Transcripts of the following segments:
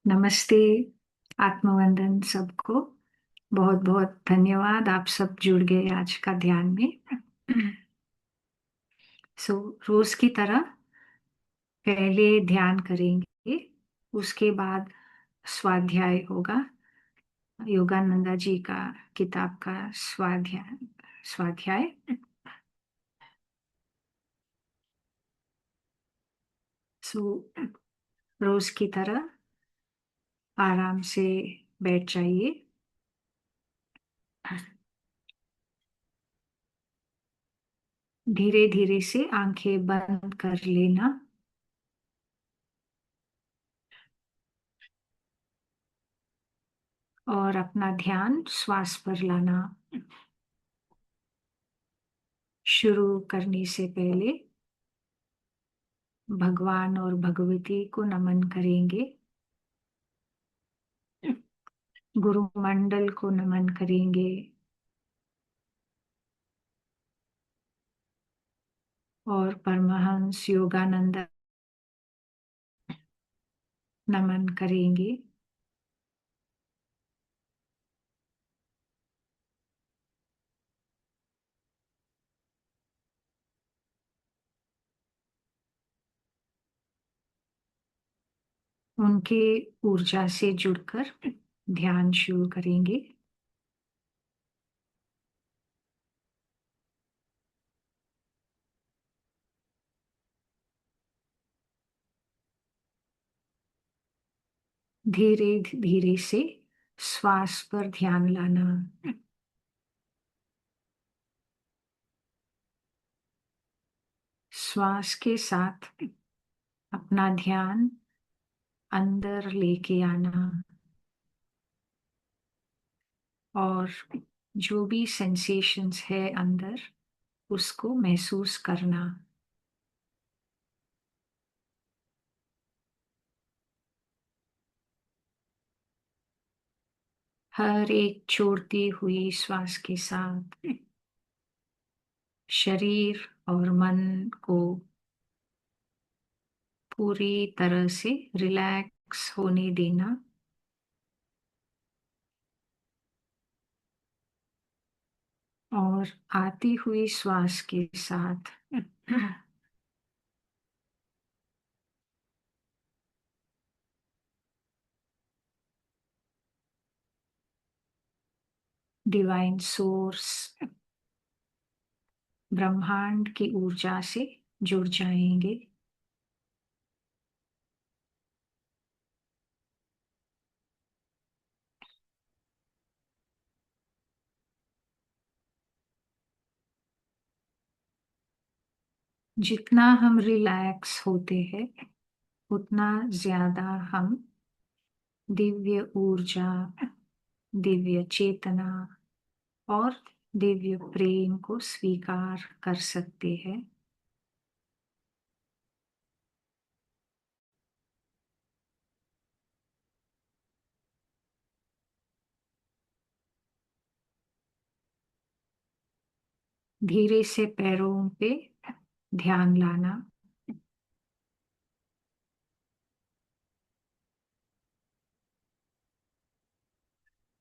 नमस्ते। आत्मवंदन सबको। बहुत बहुत धन्यवाद, आप सब जुड़ गए आज का ध्यान में। सो रोज की तरह पहले ध्यान करेंगे, उसके बाद स्वाध्याय होगा। योगानंदा जी का किताब का स्वाध्याय स्वाध्याय सो रोज की तरह आराम से बैठ जाइए। धीरे धीरे से आंखें बंद कर लेना और अपना ध्यान श्वास पर लाना। शुरू करने से पहले भगवान और भगवती को नमन करेंगे, गुरु मंडल को नमन करेंगे और परमहंस योगानंद नमन करेंगे। उनके ऊर्जा से जुड़कर ध्यान शुरू करेंगे। धीरे धीरे से श्वास पर ध्यान लाना। श्वास के साथ अपना ध्यान अंदर लेके आना और जो भी सेंसेशंस है अंदर उसको महसूस करना। हर एक छोड़ती हुई श्वास के साथ शरीर और मन को पूरी तरह से रिलैक्स होने देना। और आती हुई श्वास के साथ डिवाइन सोर्स, ब्रह्मांड की ऊर्जा से जुड़ जाएंगे। जितना हम रिलैक्स होते हैं उतना ज्यादा हम दिव्य ऊर्जा, दिव्य चेतना और दिव्य प्रेम को स्वीकार कर सकते हैं। धीरे से पैरों पे ध्यान लाना।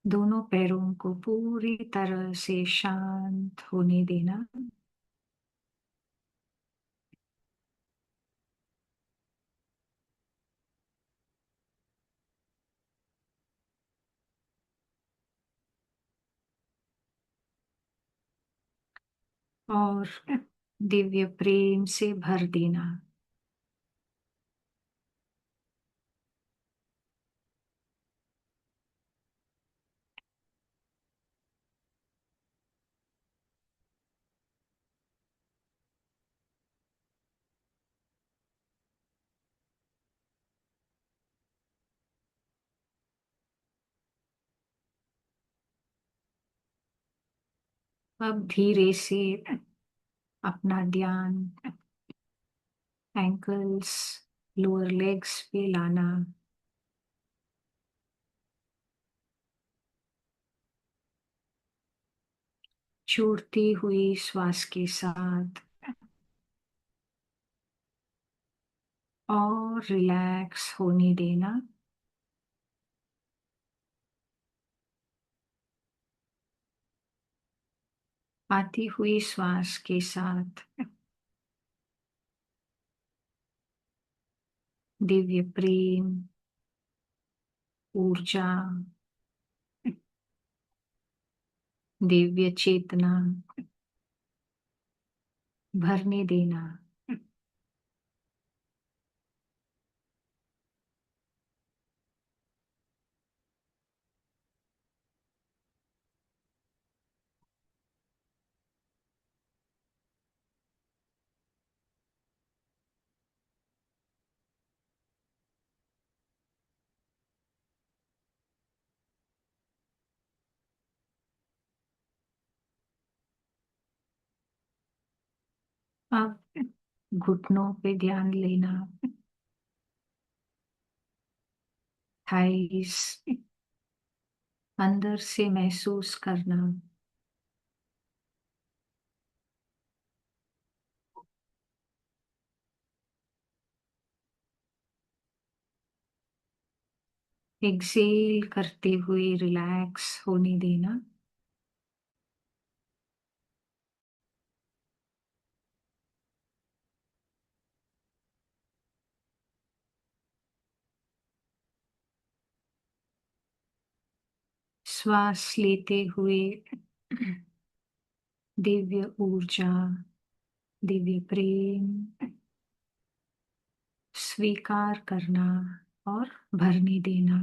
दोनों पैरों को पूरी तरह से शांत होने देना। और दिव्य प्रेम से भर देना। अब धीरे से अपना ध्यान एंकल्स, लोअर लेग्स पे लाना। छोड़ती हुई श्वास के साथ और रिलैक्स होने देना। आती हुई श्वास के साथ दिव्य प्रेम, ऊर्जा, दिव्य चेतना भरने देना। अब घुटनों पे ध्यान लेना, थाइस अंदर से महसूस करना, एक्सेल करते हुए रिलैक्स होने देना। श्वास लेते हुए दिव्य ऊर्जा, दिव्य प्रेम स्वीकार करना और भरने देना।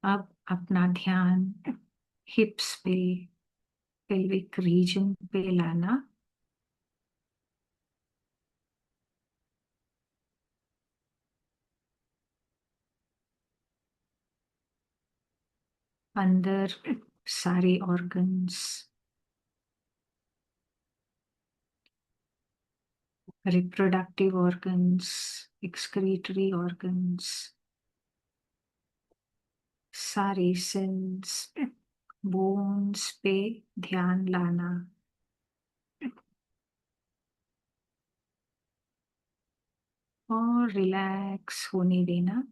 अब अपना ध्यान हिप्स पे, पेल्विक रीजन पे लाना। अंदर सारे organs, reproductive organs, excretory organs, सारे सेल्स, बोन्स पे ध्यान लाना। और रिलैक्स होने देना।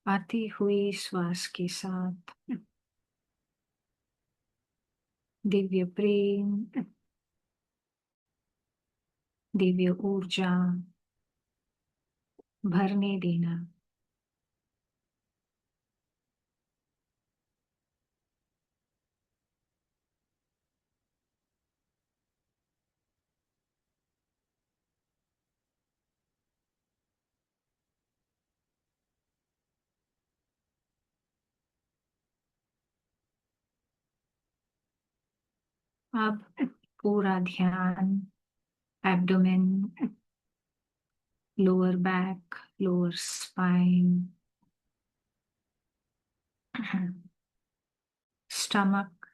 आती हुई श्वास के साथ दिव्य प्रेम, दिव्य ऊर्जा भरने देना। अब पूरा ध्यान abdomen, lower back, lower spine, stomach,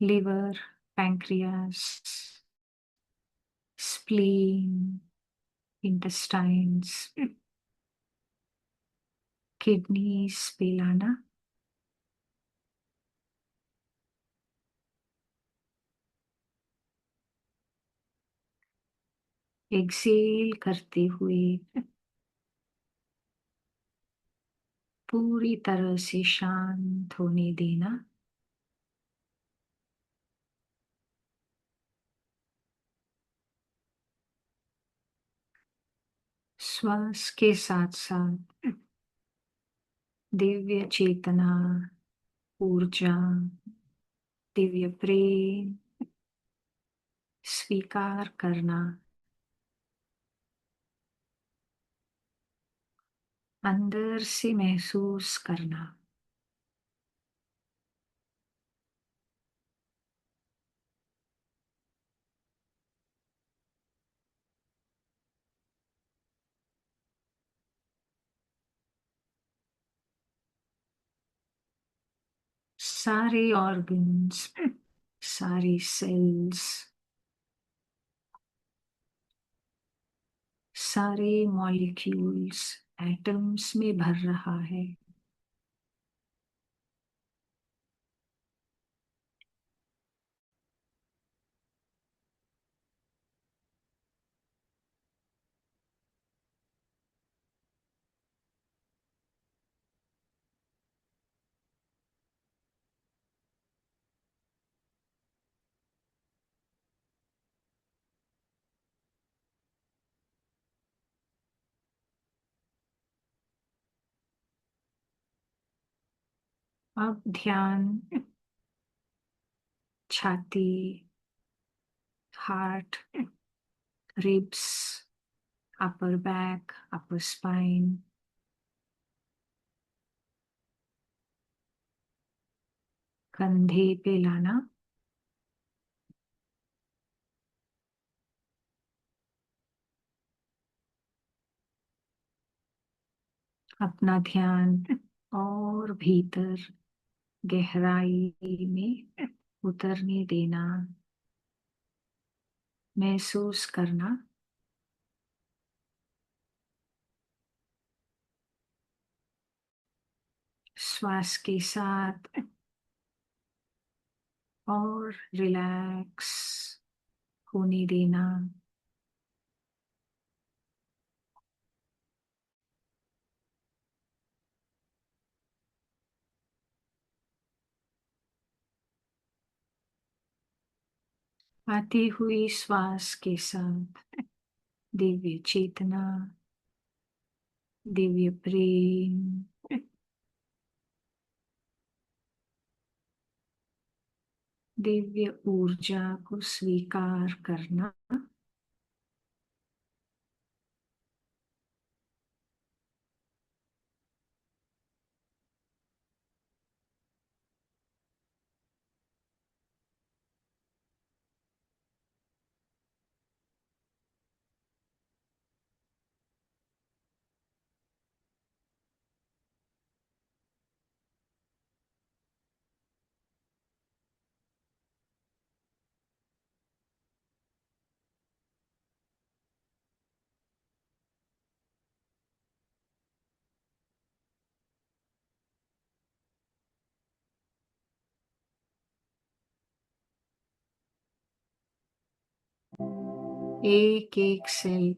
liver, pancreas, spleen, intestines, kidneys पे लाना। एक्सेल करते हुए पूरी तरह से शांत होने देना। श्वास के साथ साथ दिव्य चेतना, ऊर्जा, दिव्य प्रेम स्वीकार करना, अंदर से महसूस करना। सारे ऑर्गन्स, सारी सेल्स, सारे मॉलिक्यूल्स एटम्स में भर रहा है। अब ध्यान छाती, हार्ट, रिब्स, अपर बैक, अपर स्पाइन, कंधे पे लाना। अपना ध्यान और भीतर गहराई में उतरने देना, महसूस करना। श्वास के साथ और रिलैक्स होने देना। आती हुई श्वास के साथ दिव्य चेतना, दिव्य प्रेम, दिव्य ऊर्जा को स्वीकार करना। एक एक सेल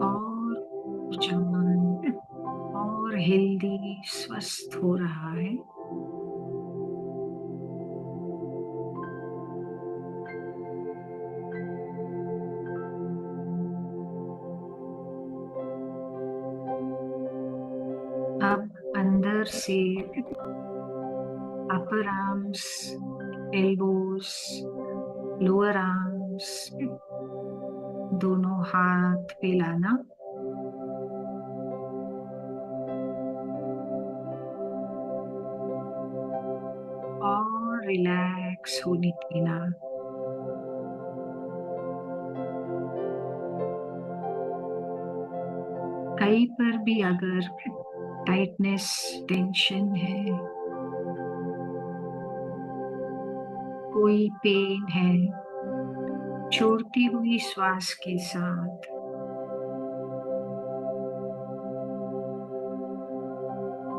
और ऊर्जावान और हेल्दी, स्वस्थ हो रहा है। अब अंदर से अपर आर्म्स, एल्बोज, लोअर आर्म्स, दोनों हाथ पे लाना और रिलैक्स होने देना। कहीं पर भी अगर टाइटनेस, टेंशन है, कोई पेन है, छोड़ती हुई श्वास के साथ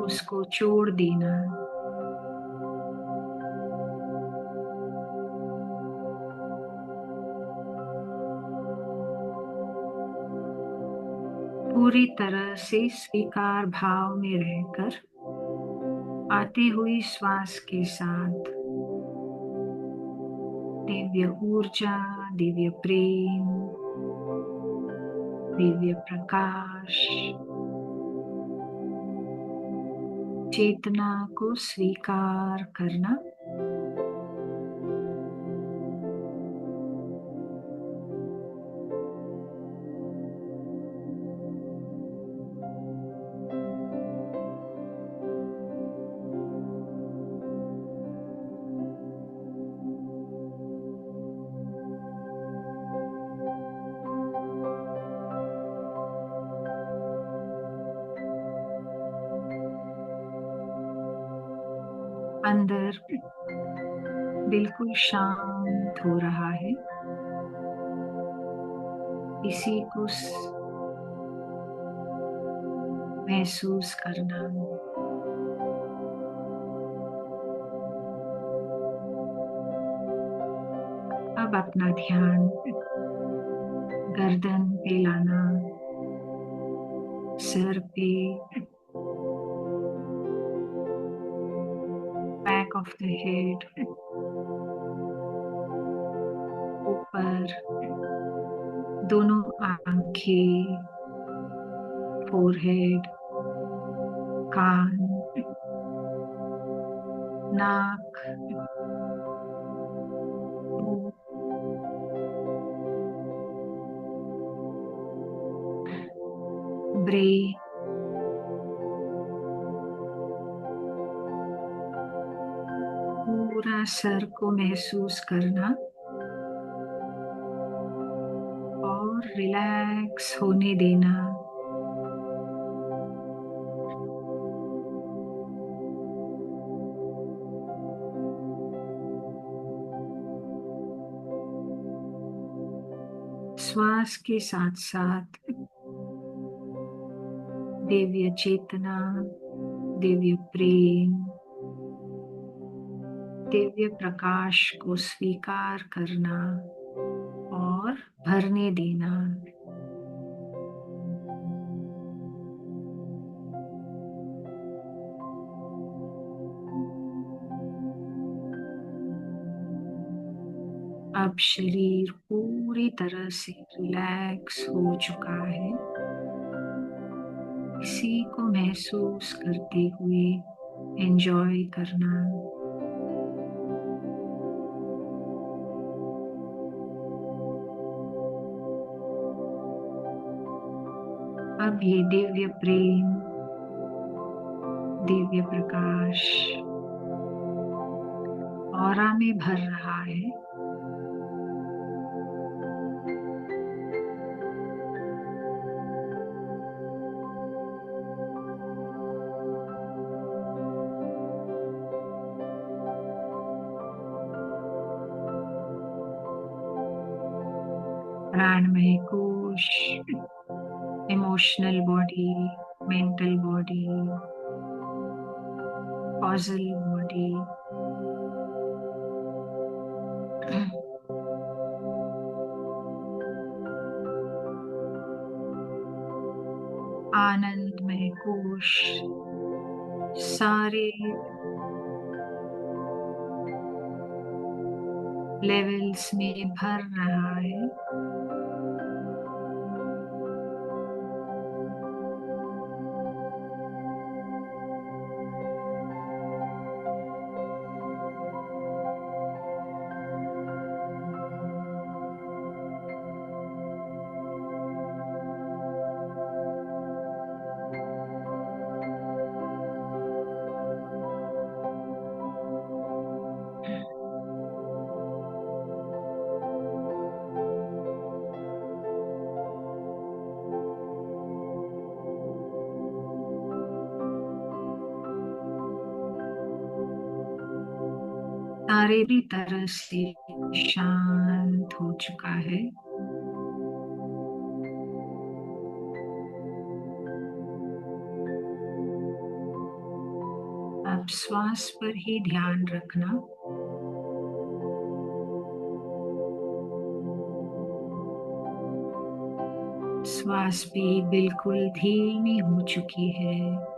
उसको छोड़ देना। पूरी तरह से स्वीकार भाव में रहकर आती हुई श्वास के साथ दिव्य ऊर्जा, दिव्य प्रेम, दिव्य प्रकाश, चेतना को स्वीकार करना। अंदर बिल्कुल शांत हो रहा है। इसी को महसूस करना। अब अपना ध्यान गर्दन पे लाना, सर पे, बैक ऑफ द हेड, ऊपर दोनों आंखें, फोरहेड, कान, नाक, मुंह, ब्रेन, पूरा सर को महसूस करना और रिलैक्स होने देना। श्वास के साथ साथ दिव्य चेतना, दिव्य प्रेम, दिव्य प्रकाश को स्वीकार करना और भरने देना। अब शरीर पूरी तरह से रिलैक्स हो चुका है। इसी को महसूस करते हुए एंजॉय करना। अब ये दिव्य प्रेम, दिव्य प्रकाश ऑरा में भर रहा है। प्राणमय कोश, emotional body, mental body, causal body, आनंदमय कोश सारे लेवल्स में भर रहा है। सारे भी तरह से शांत हो चुका है। अब श्वास पर ही ध्यान रखना। श्वास भी बिल्कुल धीमी हो चुकी है।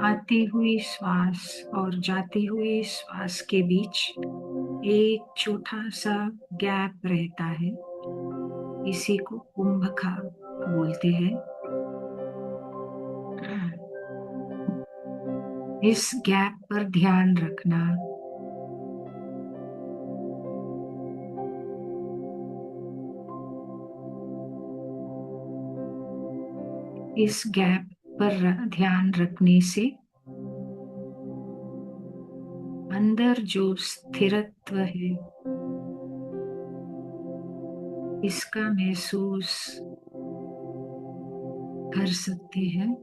आती हुई श्वास और जाती हुई श्वास के बीच एक छोटा सा गैप रहता है। इसी को कुंभका बोलते हैं। इस गैप पर ध्यान रखना। इस गैप पर ध्यान रखने से अंदर जो स्थिरत्व है इसका महसूस कर सकते हैं।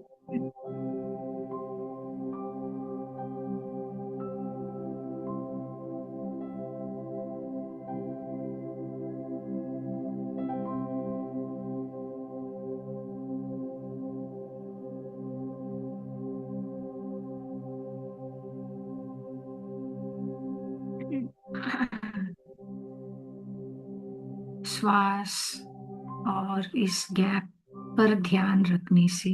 श्वास और इस गैप पर ध्यान रखने से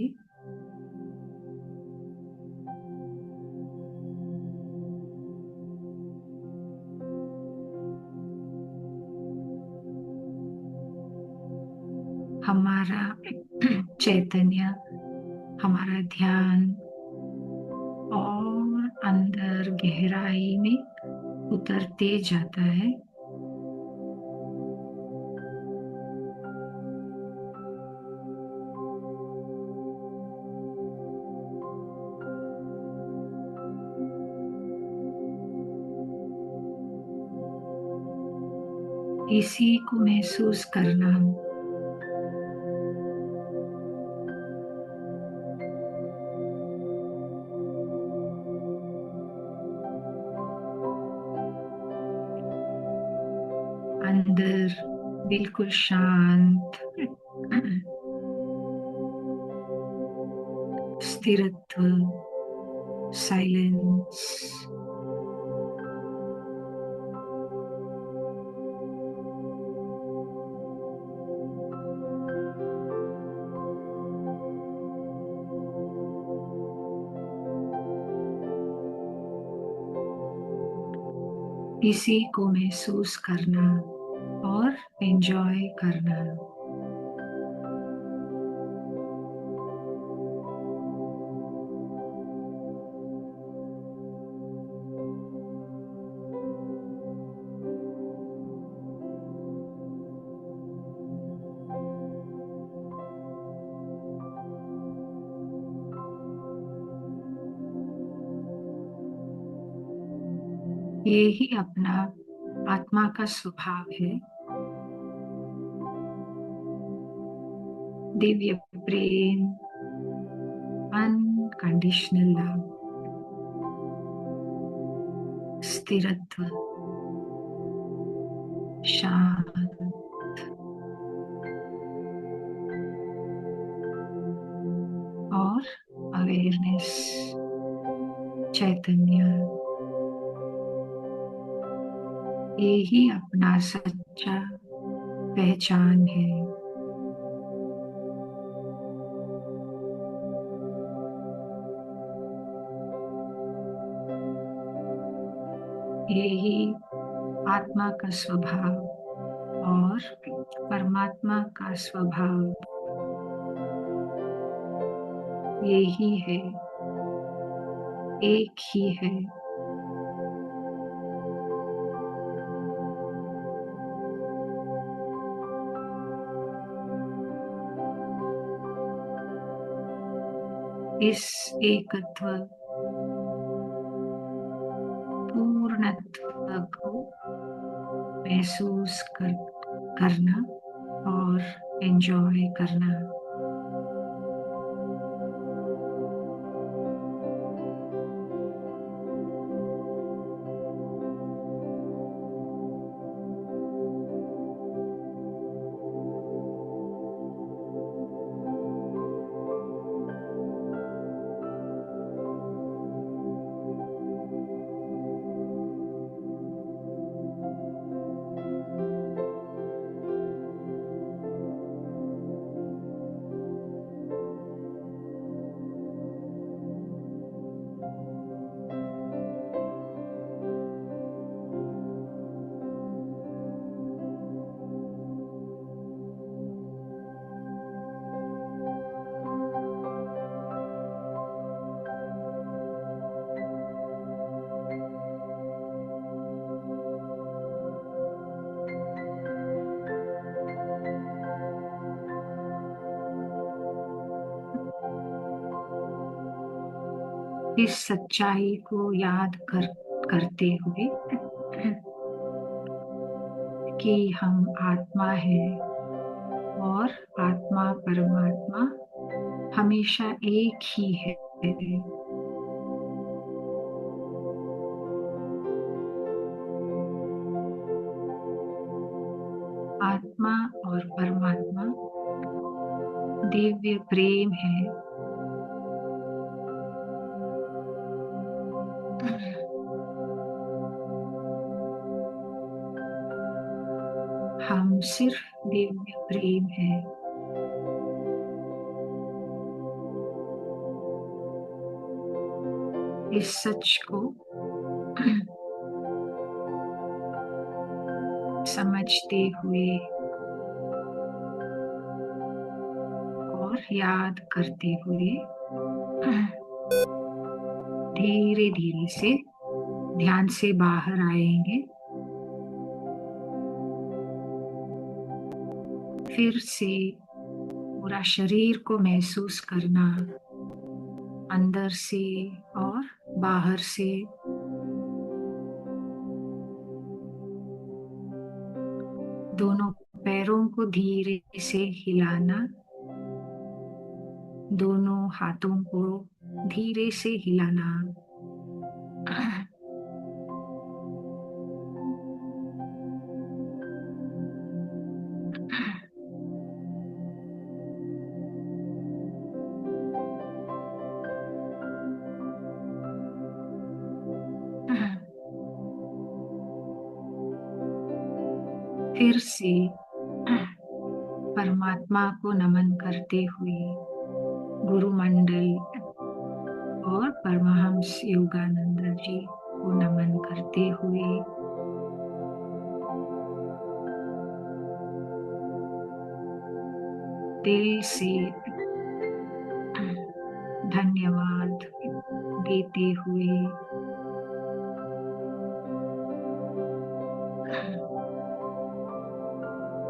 हमारा चैतन्य, हमारा ध्यान और अंदर गहराई में उतरते जाता है। इसी को महसूस करना अंदर बिल्कुल शांत स्थिरत्व, साइलेंस इसी को महसूस करना और एंजॉय करना। ये ही अपना आत्मा का स्वभाव है। दिव्य प्रेम, अनकंडीशनल लव, स्थिरत्व, शांत और अवेयरनेस, चैतन्य, यही अपना सच्चा पहचान है। यही आत्मा का स्वभाव और परमात्मा का स्वभाव यही है, एक ही है। इस एकत्व, पूर्णत्व को महसूस करना और एंजॉय करना। इस सच्चाई को याद करते हुए कि हम आत्मा है और आत्मा परमात्मा हमेशा एक ही है। आत्मा और परमात्मा दिव्य प्रेम है। हम सिर्फ दिव्य प्रेम है। इस सच को समझते हुए और याद करते हुए धीरे धीरे से ध्यान से बाहर आएंगे। फिर से पूरा शरीर को महसूस करना, अंदर से और बाहर से। दोनों पैरों को धीरे से हिलाना, दोनों हाथों को धीरे से हिलाना। फिर से परमात्मा को नमन करते हुए गुरु मंडल और परमहंस योगानंद जी को नमन करते हुए दिल से धन्यवाद देते हुए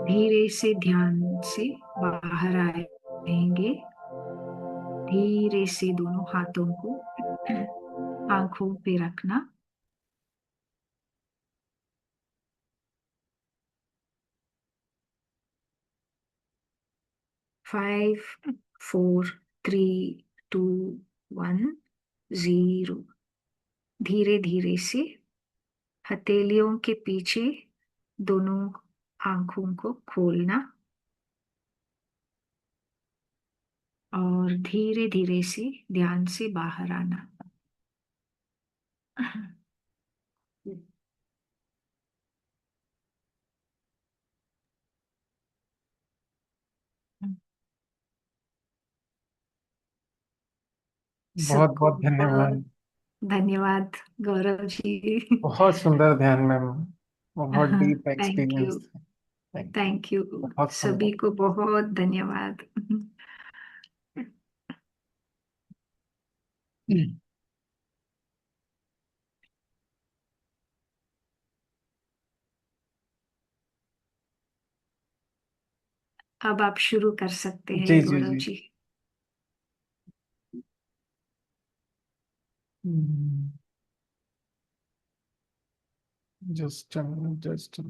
धीरे से ध्यान से बाहर आएंगे। धीरे से दोनों हाथों को आंखों पे रखना। 5, 4, 3, 2, 1, 0। धीरे धीरे से हथेलियों के पीछे दोनों आंखों को खोलना और धीरे धीरे से ध्यान से बाहर आना। बहुत सबको बहुत धन्यवाद। बहुत धन्यवाद गौरव जी। बहुत सुंदर ध्यान मैम, बहुत deep thank experience. You. Thank you. Thank you. बहुत सभी सुंदर। को बहुत धन्यवाद। अब आप शुरू कर सकते जी हैं जी गौरव जी। जी। जस्ट जस्ट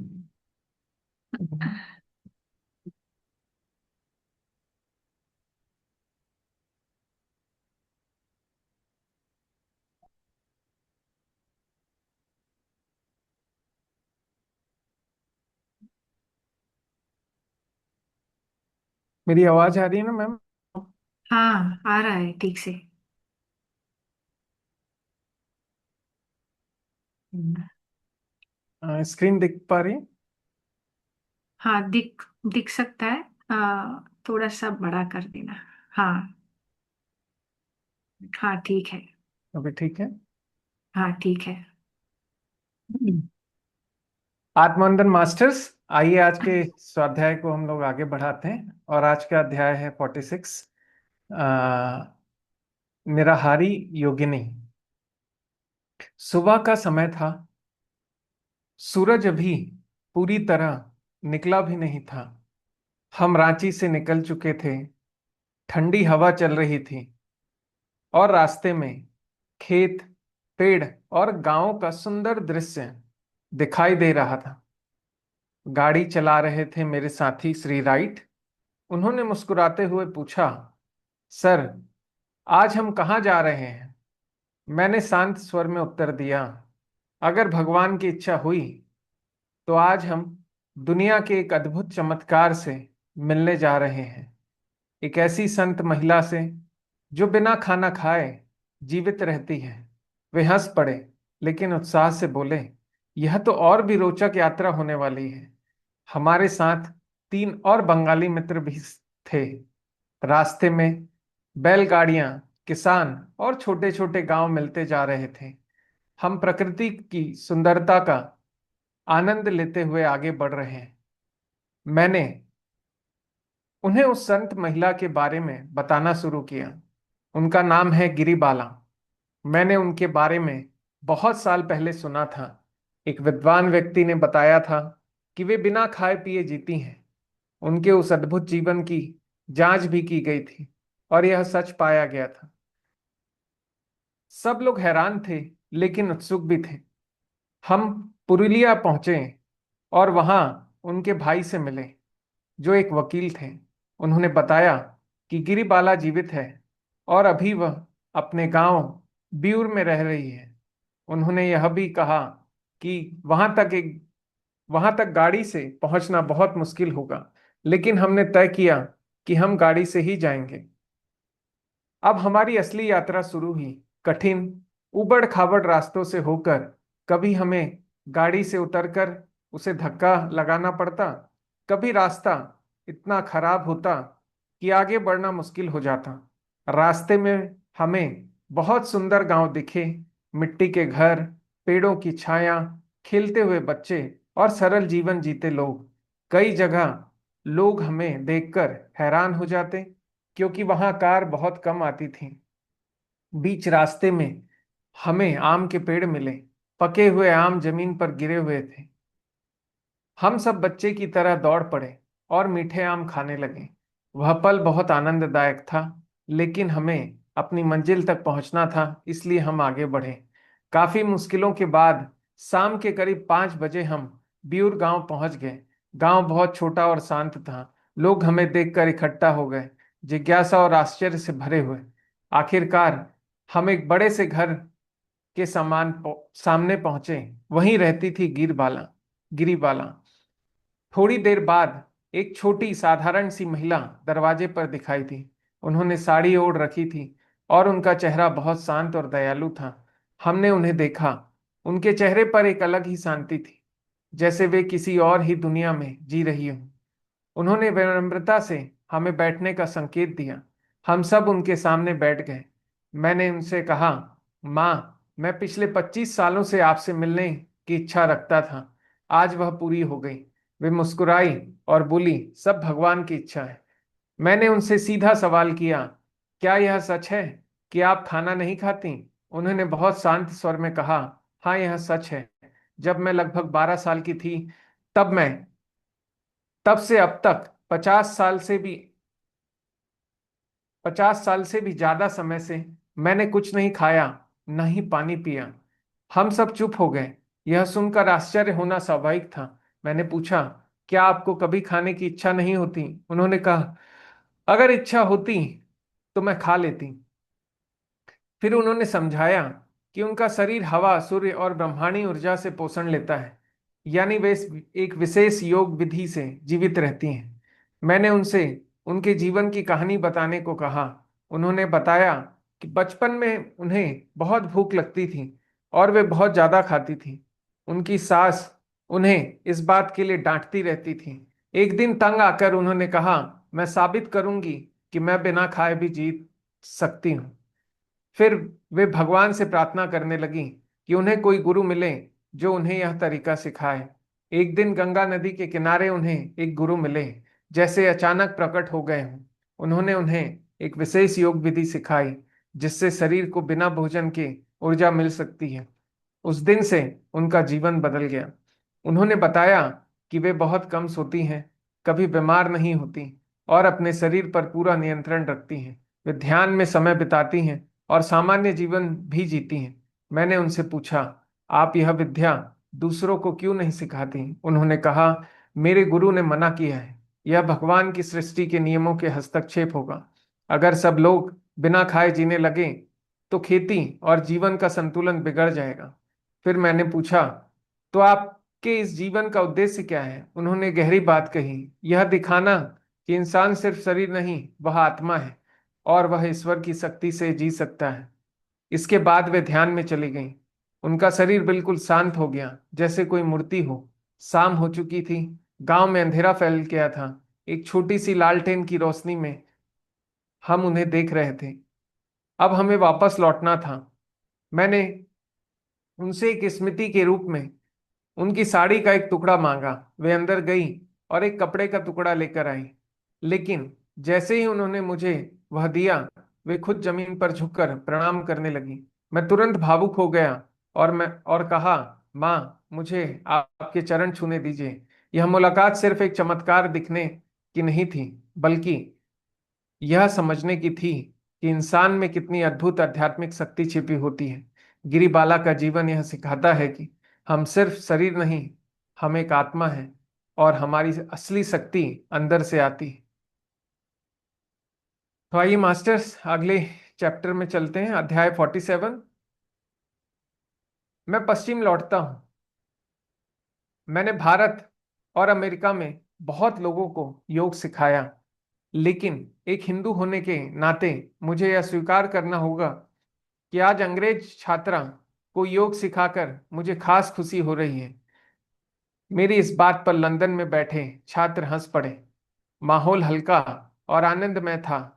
मेरी आवाज आ रही है ना मैम? हाँ, आ रहा है ठीक से। स्क्रीन दिख पा रही है? हाँ, दिख दिख सकता है। थोड़ा सा बड़ा कर देना। हाँ। हाँ ठीक है। अभी ठीक है। हाँ ठीक है। आत्मवंदन मास्टर्स, आइए आज के स्वाध्याय को हम लोग आगे बढ़ाते हैं। और आज का अध्याय है 46, निराहारी योगिनी। सुबह का समय था। सूरज अभी पूरी तरह निकला भी नहीं था। हम रांची से निकल चुके थे। ठंडी हवा चल रही थी और रास्ते में खेत, पेड़ और गांव का सुंदर दृश्य दिखाई दे रहा था। गाड़ी चला रहे थे मेरे साथी श्री राइट। उन्होंने मुस्कुराते हुए पूछा, सर, आज हम कहाँ जा रहे हैं? मैंने शांत स्वर में उत्तर दिया, अगर भगवान की इच्छा हुई तो आज हम दुनिया के एक अद्भुत चमत्कार से मिलने जा रहे हैं। एक ऐसी संत महिला से जो बिना खाना खाए जीवित रहती है। वे हंस पड़े, लेकिन उत्साह से बोले, यह तो और भी रोचक यात्रा होने वाली है। हमारे साथ 3 और बंगाली मित्र भी थे। रास्ते में बैलगाड़ियां, किसान और छोटे छोटे गांव मिलते जा रहे थे। हम प्रकृति की सुंदरता का आनंद लेते हुए आगे बढ़ रहे हैं। मैंने उन्हें उस संत महिला के बारे में बताना शुरू किया। उनका नाम है गिरिबाला। मैंने उनके बारे में बहुत साल पहले सुना था। एक विद्वान व्यक्ति ने बताया था कि वे बिना खाए पिए जीती हैं। उनके उस अद्भुत जीवन की जांच भी की गई थी और यह सच पाया गया था। सब लोग हैरान थे, लेकिन उत्सुक भी थे। हम पुरुलिया पहुंचे और वहां उनके भाई से मिले, जो एक वकील थे। उन्होंने बताया कि गिरिबाला जीवित है और अभी वह अपने गांव बिऊर में रह रही है। उन्होंने यह भी कहा कि वहां तक गाड़ी से पहुंचना बहुत मुश्किल होगा, लेकिन हमने तय किया कि हम गाड़ी से ही जाएंगे। अब हमारी असली यात्रा शुरू हुई। कठिन उबड़ खाबड़ रास्तों से होकर कभी हमें गाड़ी से उतरकर उसे धक्का लगाना पड़ता, कभी रास्ता इतना खराब होता कि आगे बढ़ना मुश्किल हो जाता। रास्ते में हमें बहुत सुंदर गांव दिखे, मिट्टी के घर, पेड़ों की छाया, खेलते हुए बच्चे और सरल जीवन जीते लोग। कई जगह लोग हमें देखकर हैरान हो जाते, क्योंकि वहां कार बहुत कम आती थी। बीच रास्ते में हमें आम के पेड़ मिले। पके हुए आम जमीन पर गिरे हुए थे। हम सब बच्चे की तरह दौड़ पड़े और मीठे आम खाने लगे। वह पल बहुत आनंददायक था, लेकिन हमें अपनी मंजिल तक पहुंचना था, इसलिए हम आगे बढ़े। काफी मुश्किलों के बाद शाम के करीब 5 बजे हम बिऊर गांव पहुंच गए। गांव बहुत छोटा और शांत था। लोग हमें देखकर इकट्ठा हो गए, जिज्ञासा और आश्चर्य से भरे हुए। आखिरकार हम एक बड़े से घर के सामने पहुंचे। वहीं रहती थी गिरिबाला। थोड़ी देर बाद एक छोटी साधारण सी महिला दरवाजे पर दिखाई थी। उन्होंने साड़ी ओढ़ रखी थी और उनका चेहरा बहुत शांत और दयालु था। हमने उन्हें देखा। उनके चेहरे पर एक अलग ही शांति थी, जैसे वे किसी और ही दुनिया में जी रही हो। उन्होंने विनम्रता से हमें बैठने का संकेत दिया। हम सब उनके सामने बैठ गए। मैंने उनसे कहा, माँ, मैं पिछले 25 सालों से आपसे मिलने की इच्छा रखता था। आज वह पूरी हो गई। वे मुस्कुराई और बोली, सब भगवान की इच्छा है। मैंने उनसे सीधा सवाल किया, क्या यह सच है कि आप खाना नहीं खाती? उन्होंने बहुत शांत स्वर में कहा, हाँ, यह सच है। जब मैं लगभग 12 साल की थी, तब मैं तब से अब तक 50 साल से भी ज्यादा समय से मैंने कुछ नहीं खाया, न ही पानी पिया। हम सब चुप हो गए। यह सुनकर आश्चर्य होना स्वाभाविक था। मैंने पूछा, क्या आपको कभी खाने की इच्छा नहीं होती? उन्होंने कहा, अगर इच्छा होती तो मैं खा लेती। फिर उन्होंने समझाया कि उनका शरीर हवा, सूर्य और ब्रह्मांडी ऊर्जा से पोषण लेता है, यानी वे एक विशेष योग विधि से जीवित रहती हैं। मैंने उनसे उनके जीवन की कहानी बताने को कहा। उन्होंने बताया कि बचपन में उन्हें बहुत भूख लगती थी और वे बहुत ज्यादा खाती थी। उनकी सास उन्हें इस बात के लिए डांटती रहती थी। एक दिन तंग आकर उन्होंने कहा, मैं साबित करूंगी कि मैं बिना खाए भी जी सकती हूँ। फिर वे भगवान से प्रार्थना करने लगी कि उन्हें कोई गुरु मिले जो उन्हें यह तरीका सिखाए। एक दिन गंगा नदी के किनारे उन्हें एक गुरु मिले, जैसे अचानक प्रकट हो गए हों। उन्होंने उन्हें एक विशेष योग विधि सिखाई, जिससे शरीर को बिना भोजन के ऊर्जा मिल सकती है। उस दिन से उनका जीवन बदल गया। उन्होंने बताया कि वे बहुत कम सोती हैं, कभी बीमार नहीं होती और अपने शरीर पर पूरा नियंत्रण रखती हैं। वे ध्यान में समय बिताती हैं और सामान्य जीवन भी जीती हैं। मैंने उनसे पूछा, आप यह विद्या दूसरों को क्यों नहीं सिखाती? उन्होंने कहा, मेरे गुरु ने मना किया है। यह भगवान की सृष्टि के नियमों के हस्तक्षेप होगा। अगर सब लोग बिना खाए जीने लगे तो खेती और जीवन का संतुलन बिगड़ जाएगा। फिर मैंने पूछा, तो आपके इस जीवन का उद्देश्य क्या है? उन्होंने गहरी बात कही, यह दिखाना कि इंसान सिर्फ शरीर नहीं, वह आत्मा है और वह ईश्वर की शक्ति से जी सकता है। इसके बाद वे ध्यान में चली गईं। उनका शरीर बिल्कुल शांत हो गया, जैसे कोई मूर्ति हो। शाम हो चुकी थी। गांव में अंधेरा फैल गया था। एक छोटी सी लालटेन की रोशनी में हम उन्हें देख रहे थे। अब हमें वापस लौटना था। मैंने उनसे एक स्मृति के रूप में उनकी साड़ी का एक टुकड़ा मांगा। वे अंदर गई और एक कपड़े का टुकड़ा लेकर आई। लेकिन जैसे ही उन्होंने मुझे वह दिया, वे खुद जमीन पर झुककर प्रणाम करने लगी। मैं तुरंत भावुक हो गया और कहा, माँ, मुझे आपके चरण छूने दीजिए। यह मुलाकात सिर्फ एक चमत्कार दिखने की नहीं थी, बल्कि यह समझने की थी कि इंसान में कितनी अद्भुत आध्यात्मिक शक्ति छिपी होती है। गिरिबाला का जीवन यह सिखाता है कि हम सिर्फ शरीर नहीं, हम एक आत्मा है और हमारी असली शक्ति अंदर से आती है। तो आइए मास्टर्स, अगले चैप्टर में चलते हैं। अध्याय 47। मैं पश्चिम लौटता हूँ। मैंने भारत और अमेरिका में बहुत लोगों को योग सिखाया, लेकिन एक हिंदू होने के नाते मुझे यह स्वीकार करना होगा कि आज अंग्रेज छात्रा को योग सिखाकर मुझे खास खुशी हो रही है। मेरी इस बात पर लंदन में बैठे छात्र हंस पड़े। माहौल हल्का और आनंदमय था।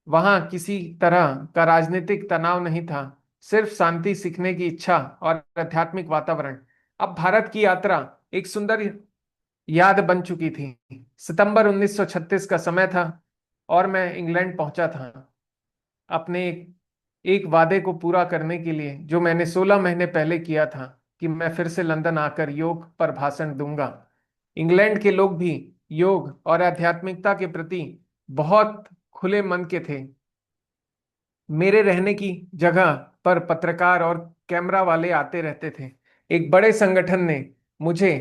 वहां किसी तरह का राजनीतिक तनाव नहीं था, सिर्फ शांति, सीखने की इच्छा और आध्यात्मिक वातावरण। अब भारत की यात्रा एक सुंदर याद बन चुकी थी। सितंबर 1936 का समय था और मैं इंग्लैंड पहुंचा था अपने एक वादे को पूरा करने के लिए, जो मैंने 16 महीने पहले किया था कि मैं फिर से लंदन आकर योग पर भाषण दूंगा। इंग्लैंड के लोग भी योग और आध्यात्मिकता के प्रति बहुत खुले मन के थे। मेरे रहने की जगह पर पत्रकार और कैमरा वाले आते रहते थे। एक बड़े संगठन ने मुझे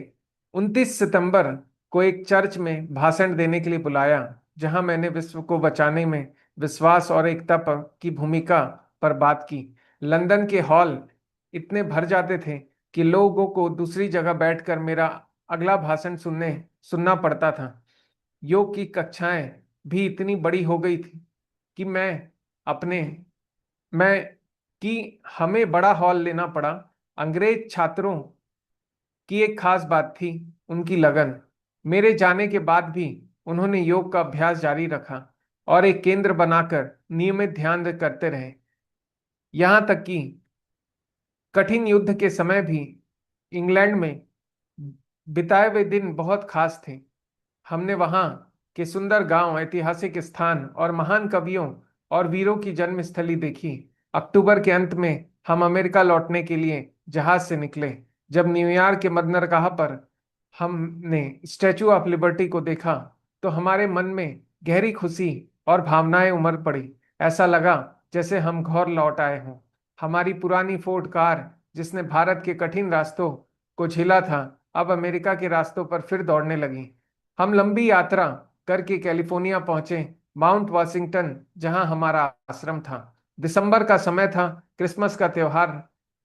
29 सितंबर को एक चर्च में भाषण देने के लिए बुलाया, जहां मैंने विश्व को बचाने में विश्वास और एकता पर की भूमिका पर बात की। लंदन के हॉल इतने भर जाते थे कि लोगों को दूसरी जगह बैठकर मेरा अगला भाषण सुनना पड़ता था। योग की कक्षाएं भी इतनी बड़ी हो गई थी कि अपने मैं कि हमें बड़ा हॉल लेना पड़ा। अंग्रेज छात्रों की एक खास बात थी, उनकी लगन। मेरे जाने के बाद भी उन्होंने योग का अभ्यास जारी रखा और एक केंद्र बनाकर नियमित ध्यान करते रहे। यहाँ तक कि कठिन युद्ध के समय भी इंग्लैंड में बिताए हुए दिन बहुत खास थे। हमने वहां के सुंदर गांव, ऐतिहासिक स्थान और महान कवियों और वीरों की जन्मस्थली देखी। अक्टूबर के अंत में हम अमेरिका लौटने के लिए जहाज से निकले। जब न्यूयॉर्क के मध्यनगाह पर हमने स्टैचू ऑफ लिबर्टी को देखा तो हमारे मन में गहरी खुशी और भावनाएं उमड़ पड़ी। ऐसा लगा जैसे हम घर लौट आए हों। हमारी पुरानी फोर्ड कार, जिसने भारत के कठिन रास्तों को झेला था, अब अमेरिका के रास्तों पर फिर दौड़ने लगी। हम लंबी यात्रा करके कैलिफोर्निया पहुंचे, माउंट वाशिंगटन, जहां हमारा आश्रम था। दिसंबर का समय था, क्रिसमस का त्योहार।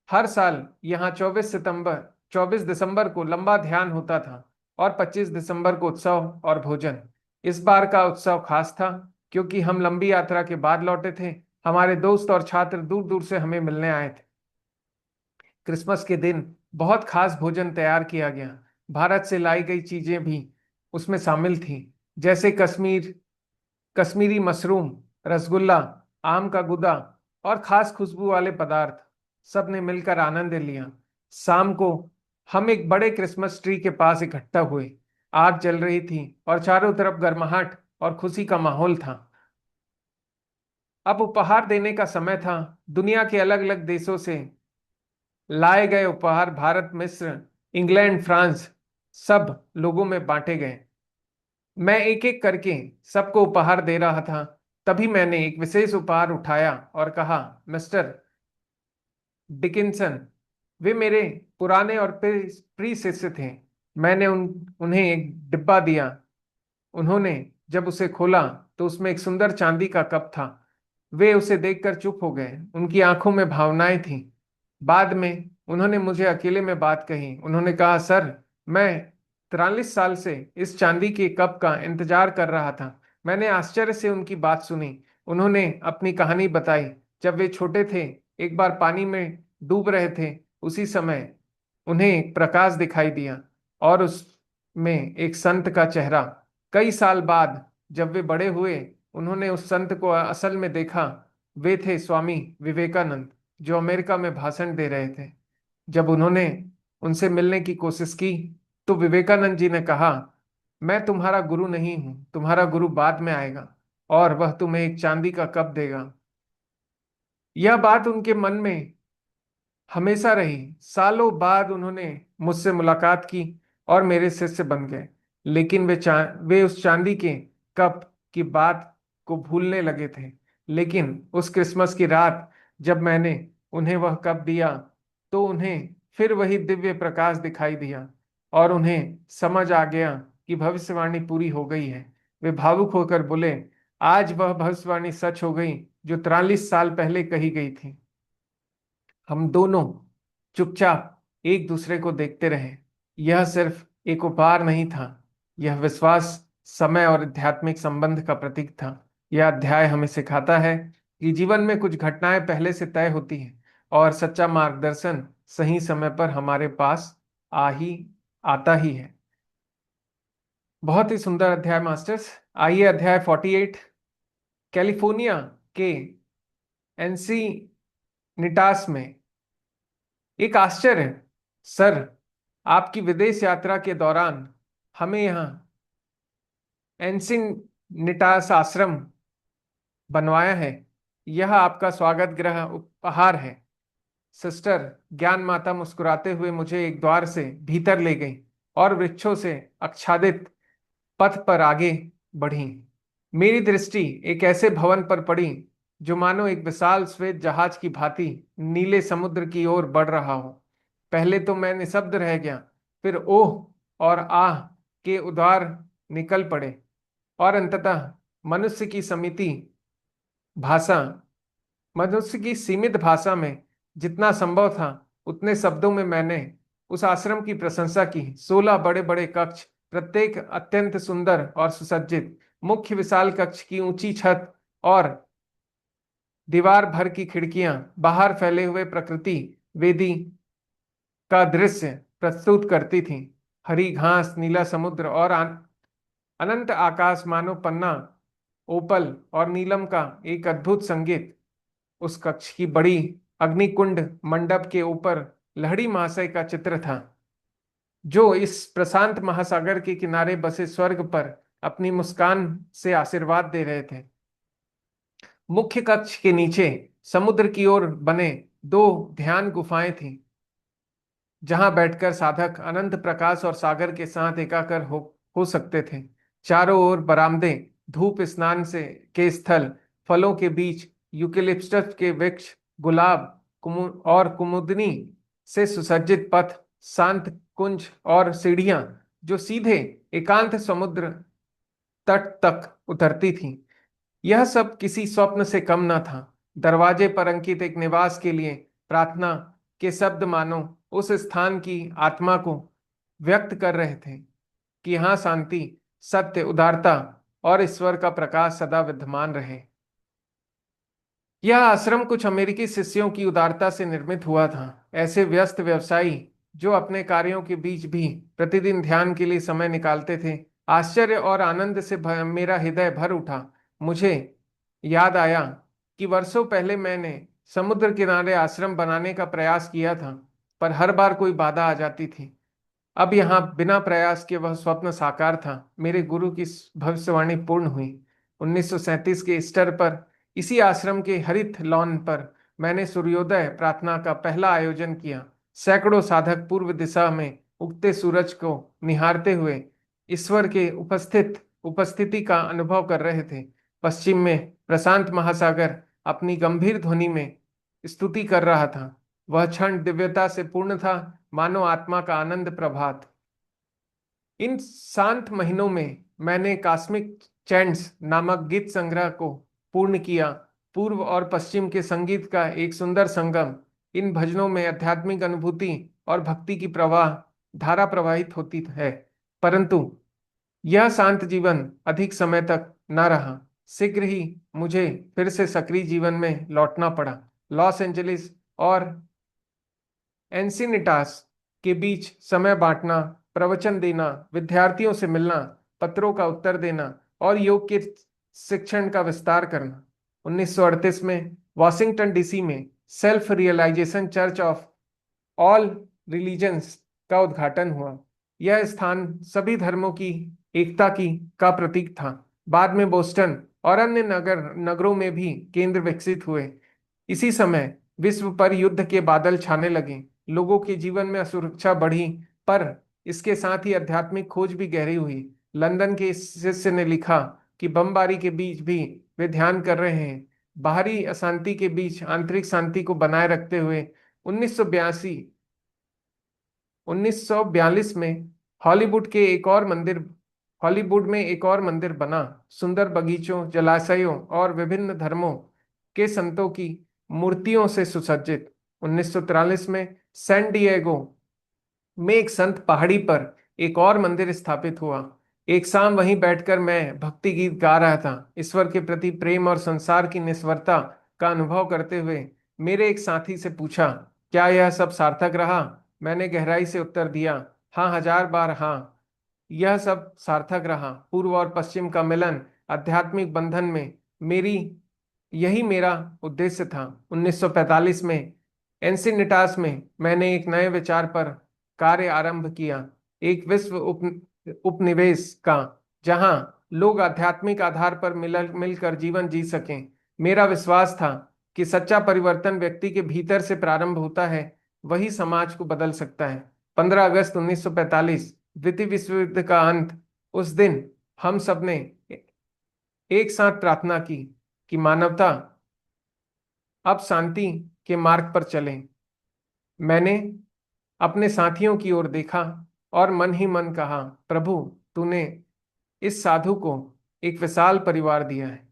हर साल यहाँ 24 दिसंबर को लंबा ध्यान होता था और 25 दिसंबर को उत्सव और भोजन। इस बार का उत्सव खास था क्योंकि हम लंबी यात्रा के बाद लौटे थे। हमारे दोस्त और छात्र दूर दूर से हमें मिलने आए थे। क्रिसमस के दिन बहुत खास भोजन तैयार किया गया। भारत से लाई गई चीजें भी उसमें शामिल थी, जैसे कश्मीरी मशरूम, रसगुल्ला, आम का गुदा और खास खुशबू वाले पदार्थ। सब ने मिलकर आनंद लिया। शाम को हम एक बड़े क्रिसमस ट्री के पास इकट्ठा हुए। आग जल रही थी और चारों तरफ गर्माहट और खुशी का माहौल था। अब उपहार देने का समय था। दुनिया के अलग अलग देशों से लाए गए उपहार भारत, मिस्र, इंग्लैंड, फ्रांस, सब लोगों में बांटे गए। मैं एक एक करके सबको उपहार दे रहा था। तभी मैंने एक विशेष उपहार उठाया और कहा, मिस्टर डिकिंसन, वे मेरे पुराने और प्रिय शिष्य थे। मैंने उन्हें एक डिब्बा दिया। उन्होंने जब उसे खोला तो उसमें एक सुंदर चांदी का कप था। वे उसे देखकर चुप हो गए। उनकी आंखों में भावनाएं थीं। बाद में उन्होंने मुझे अकेले में बात कही। उन्होंने कहा, सर, मैं 43 साल से इस चांदी के कप का इंतजार कर रहा था। मैंने आश्चर्य से उनकी बात सुनी। उन्होंने अपनी कहानी बताई। जब वे छोटे थे, एक बार पानी में डूब रहे थे। उसी समय उन्हें एक प्रकाश दिखाई दिया और उसमें एक संत का चेहरा। कई साल बाद जब वे बड़े हुए, उन्होंने उस संत को असल में देखा। वे थे स्वामी विवेकानंद, जो अमेरिका में भाषण दे रहे थे। जब उन्होंने उनसे मिलने की कोशिश की तो विवेकानंद जी ने कहा, मैं तुम्हारा गुरु नहीं हूं, तुम्हारा गुरु बाद में आएगा और वह तुम्हें एक चांदी का कप देगा। यह बात उनके मन में हमेशा रही। सालों बाद उन्होंने मुझसे मुलाकात की और मेरे शिष्य बन गए। लेकिन वे उस चांदी के कप की बात को भूलने लगे थे। लेकिन उस क्रिसमस की रात जब मैंने उन्हें वह कप दिया तो उन्हें फिर वही दिव्य प्रकाश दिखाई दिया और उन्हें समझ आ गया कि भविष्यवाणी पूरी हो गई है। वे भावुक होकर बोले, आज वह भविष्यवाणी सच हो गई जो 43 साल पहले कही गई थी। हम दोनों चुपचाप एक दूसरे को देखते रहे। यह सिर्फ एक उपहार नहीं था, यह विश्वास, समय और आध्यात्मिक संबंध का प्रतीक था। यह अध्याय हमें सिखाता है कि जीवन में कुछ घटनाएं पहले से तय होती हैं और सच्चा मार्गदर्शन सही समय पर हमारे पास आ ही आता ही है। बहुत ही सुंदर अध्याय मास्टर्स। आइए अध्याय 48, कैलिफोर्निया के एनसीनिटास में एक आश्चर्य। सर, आपकी विदेश यात्रा के दौरान हमें यहाँ एंसिनिटास आश्रम बनवाया है। यह आपका स्वागत गृह उपहार है। सिस्टर ज्ञान माता मुस्कुराते हुए मुझे एक द्वार से भीतर ले गई और वृक्षों से आच्छादित पथ पर आगे बढ़ी। मेरी दृष्टि एक ऐसे भवन पर पड़ी जो मानो एक विशाल श्वेत जहाज की भांति नीले समुद्र की ओर बढ़ रहा हो। पहले तो मैं निशब्द रह गया, फिर ओह और आह के उद्गार निकल पड़े और अंततः मनुष्य की समिति भाषा मनुष्य की सीमित भाषा में जितना संभव था उतने शब्दों में मैंने उस आश्रम की प्रशंसा की। 16 बड़े बड़े कक्ष, प्रत्येक अत्यंत सुंदर और सुसज्जित। मुख्य विशाल कक्ष की ऊंची छत और दीवार भर की खिड़कियां बाहर फैले हुए प्रकृति वेदी का दृश्य प्रस्तुत करती थीं। हरी घास, नीला समुद्र और अनंत आकाश मानो पन्ना, ओपल और नीलम का एक अद्भुत संगीत। उस कक्ष की बड़ी अग्निकुंड मंडप के ऊपर लहड़ी महाशय का चित्र था, जो इस प्रशांत महासागर के किनारे बसे स्वर्ग पर अपनी मुस्कान से आशीर्वाद दे रहे थे। मुख्य कक्ष के नीचे समुद्र की ओर बने 2 ध्यान गुफाएं थीं, जहां बैठकर साधक अनंत प्रकाश और सागर के साथ एकाकार हो सकते थे। चारों ओर बरामदे, धूप स्नान से के स्थल, फलों के बीच यूकेलिप्टस के वृक्ष, गुलाब और कुमुदनी से सुसज्जित पथ, शांत कुंज और सीढ़ियां जो सीधे एकांत समुद्र तट तक उतरती थीं। यह सब किसी स्वप्न से कम न था। दरवाजे पर अंकित एक निवास के लिए प्रार्थना के शब्द मानो उस स्थान की आत्मा को व्यक्त कर रहे थे कि यहाँ शांति, सत्य, उदारता और ईश्वर का प्रकाश सदा विद्यमान रहे। यह आश्रम कुछ अमेरिकी शिष्यों की उदारता से निर्मित हुआ था। ऐसे व्यस्त व्यवसायी जो अपने कार्यों के बीच भी प्रतिदिन ध्यान के लिए समय निकालते थे। आश्चर्य और आनंद से मेरा हृदय भर उठा। मुझे याद आया कि वर्षों पहले मैंने समुद्र किनारे आश्रम बनाने का प्रयास किया था, पर हर बार कोई बाधा आ जाती थी। अब यहाँ बिना प्रयास के वह स्वप्न साकार था। मेरे गुरु की भविष्यवाणी पूर्ण हुई। 1937 के ईस्टर पर इसी आश्रम के हरित लॉन पर मैंने सूर्योदय प्रार्थना का पहला आयोजन किया। सैकड़ों साधक पूर्व दिशा में उगते सूरज को निहारते हुए ईश्वर के उपस्थिति का अनुभव कर रहे थे। पश्चिम में प्रशांत महासागर अपनी गंभीर ध्वनि में स्तुति कर रहा था। वह क्षण दिव्यता से पूर्ण था, मानो आत्मा का आनंद प्रभात। इन शांत महीनों में मैंने कॉस्मिक चैंट्स नामक गीत संग्रह को पूर्ण किया। पूर्व और पश्चिम के संगीत का एक सुंदर संगम। इन भजनों में आध्यात्मिक अनुभूति और भक्ति की प्रवाह धारा प्रवाहित होती है। परंतु यह शांत जीवन अधिक समय तक न रहा। शीघ्र ही मुझे फिर से सक्रिय जीवन में लौटना पड़ा। लॉस एंजलिस और एंसिनिटास के बीच समय बांटना, प्रवचन देना, विद्यार्थियों से मिलना, पत्रों का उत्तर देना और योग के शिक्षण का विस्तार करना। 1938 में वॉशिंगटन डीसी में self realization church of all religions का उद्घाटन हुआ। यह स्थान सभी धर्मों की एकता की का प्रतीक था। बाद में बोस्टन और अन्य नगरों में भी केंद्र विकसित हुए। इसी समय विश्व पर युद्ध के बादल छाने लगे। लोगों के जीवन में असुरक्षा बढ़ी, पर इसके साथ ही आध्यात्मिक खोज भी गहरी हुई। लंदन के इस शिष्य ने लिखा कि बमबारी के बीच भी वे ध्यान कर रहे हैं। बाहरी अशांति के बीच आंतरिक शांति को बनाए रखते हुए 1982 1942 में हॉलीवुड के एक और मंदिर हॉलीवुड में एक और मंदिर बना। सुंदर बगीचों, जलाशयों और विभिन्न धर्मों के संतों की मूर्तियों से सुसज्जित। 1943 में सैन डिएगो में एक संत पहाड़ी पर एक और मंदिर स्थापित हुआ। एक शाम वहीं बैठकर मैं भक्ति गीत गा रहा था, ईश्वर के प्रति प्रेम और संसार की निस्वार्थता का अनुभव करते हुए। मेरे एक साथी से पूछा, क्या यह सब सार्थक रहा? मैंने गहराई से उत्तर दिया, हाँ, 1000 बार हाँ। यह सब सार्थक रहा। पूर्व और पश्चिम का मिलन आध्यात्मिक बंधन में मेरी यही मेरा उद्देश्य था। 1945 में एंसिनिटास में मैंने एक नए विचार पर कार्य आरंभ किया, एक विश्व उपनिवेश का, जहां लोग आध्यात्मिक आधार पर मिलकर जीवन जी सकें। मेरा विश्वास था कि सच्चा परिवर्तन व्यक्ति के भीतर से प्रारंभ होता है, वही समाज को बदल सकता है। 15 अगस्त 1945, द्वितीय विश्व युद्ध का अंत। उस दिन हम सबने एक साथ प्रार्थना की कि मानवता अब शांति के मार्ग पर चले। मैंने अपने साथियों की ओर देखा और मन ही मन कहा, प्रभु, तूने इस साधु को एक विशाल परिवार दिया है।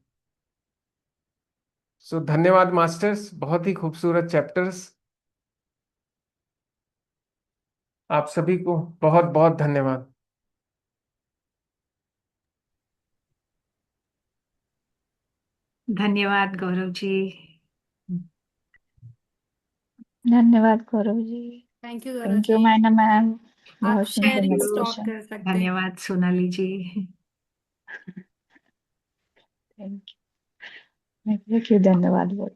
सो धन्यवाद मास्टर्स, बहुत ही खूबसूरत चैप्टर्स। आप सभी को बहुत बहुत धन्यवाद। धन्यवाद गौरव जी। धन्यवाद Gaurav ji. Thank you Gaurav thank you ji. Maina ma'am, आप बहुत सुंदर शेयरिंग स्टॉप मेडिटेशन। कर सकते हैं। धन्यवाद सोनाली जी। Thank you. मैं देखिए धन्यवाद बोल।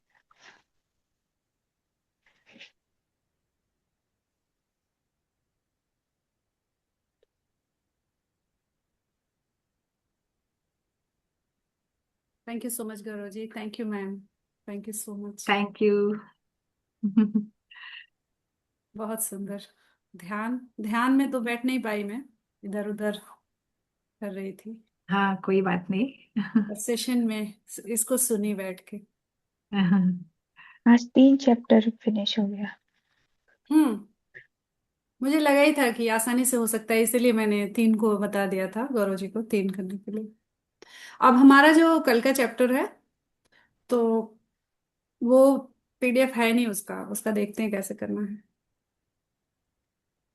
Thank you so much Gaurav ji. Thank you ma'am. Thank you so much. Thank you. बहुत सुंदर। ध्यान ध्यान में तो बैठ नहीं पाई मैं, इधर उधर कर रही थी। हाँ, कोई बात नहीं। और सेशन में इसको सुनी बैठ के। आज 3 चैप्टर फिनिश हो गया। हम्म मुझे लगा ही था कि आसानी से हो सकता है, इसीलिए मैंने 3 को बता दिया था गौरव जी को 3 करने के लिए। अब हमारा जो कल का चैप्टर है, तो वो पीडीएफ है नहीं उसका उसका देखते हैं कैसे करना है।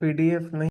पीडीएफ नहीं